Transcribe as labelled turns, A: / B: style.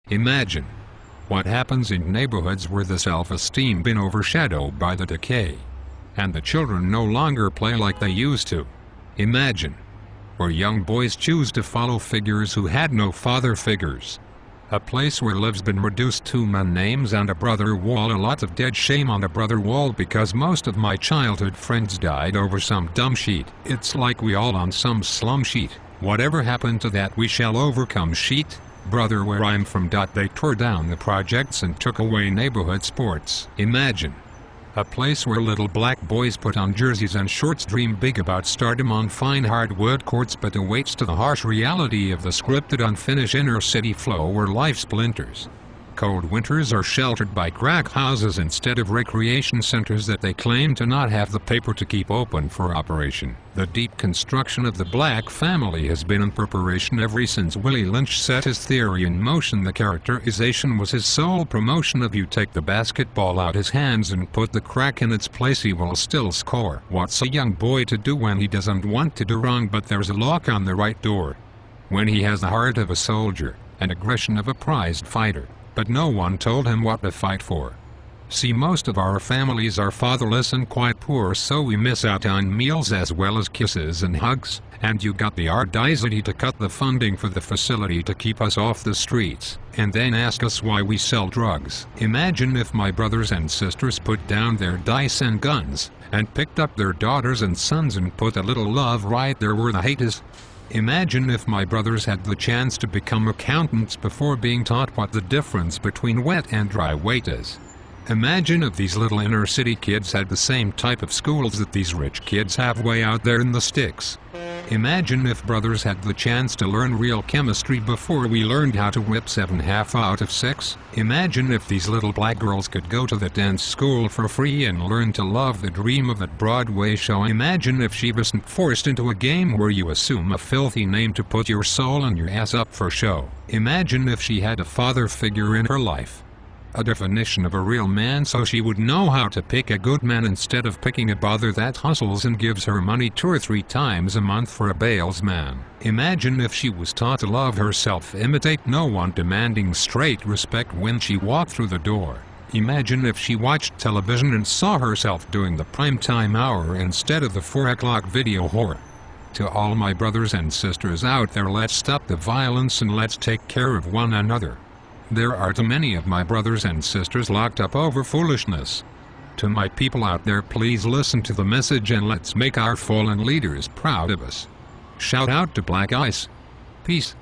A: Imagine what happens in neighborhoods where the self-esteem been overshadowed by the decay, and the children no longer play like they used to. Imagine where young boys choose to follow figures who had no father figures. A place where love's been reduced to man names and a brother wall. A lot of dead shame on a brother wall because most of my childhood friends died over some dumb sheet. It's like we all on some slum sheet. Whatever happened to that we shall overcome sheet? Brother, where I'm from. They tore down the projects and took away neighborhood sports. Imagine a place where little black boys put on jerseys and shorts, dream big about stardom on fine hardwood courts, but awaits to the harsh reality of the scripted unfinished inner city flow where life splinters. Cold winters are sheltered by crack houses instead of recreation centers that they claim to not have the paper to keep open for operation. The deep construction of the black family has been in preparation ever since Willie Lynch set his theory in motion. The characterization was his sole promotion of: you take the basketball out his hands and put the crack in its place, he will still score. What's a young boy to do when he doesn't want to do wrong but there's a lock on the right door? When he has the heart of a soldier and aggression of a prized fighter, but no one told him what to fight for. See, most of our families are fatherless and quite poor, so we miss out on meals as well as kisses and hugs, and you got the audacity to cut the funding for the facility to keep us off the streets, and then ask us why we sell drugs. Imagine if my brothers and sisters put down their dice and guns, and picked up their daughters and sons and put a little love right there where the hate is. Imagine if my brothers had the chance to become accountants before being taught what the difference between wet and dry weight is. Imagine if these little inner city kids had the same type of schools that these rich kids have way out there in the sticks. Imagine if brothers had the chance to learn real chemistry before we learned how to whip 7.5 out of 6. Imagine if these little black girls could go to the dance school for free and learn to love the dream of that Broadway show. Imagine if she wasn't forced into a game where you assume a filthy name to put your soul and your ass up for show. Imagine if she had a father figure in her life, a definition of a real man, so she would know how to pick a good man instead of picking a bother that hustles and gives her money 2 or 3 times a month for a bales man. Imagine if she was taught to love herself, imitate no one, demanding straight respect when she walked through the door. Imagine if she watched television and saw herself doing the primetime hour instead of the 4 o'clock video horror. To all my brothers and sisters out there, let's stop the violence and let's take care of one another. There are too many of my brothers and sisters locked up over foolishness. To my people out there, please listen to the message and let's make our fallen leaders proud of us. Shout out to Black Ice. Peace.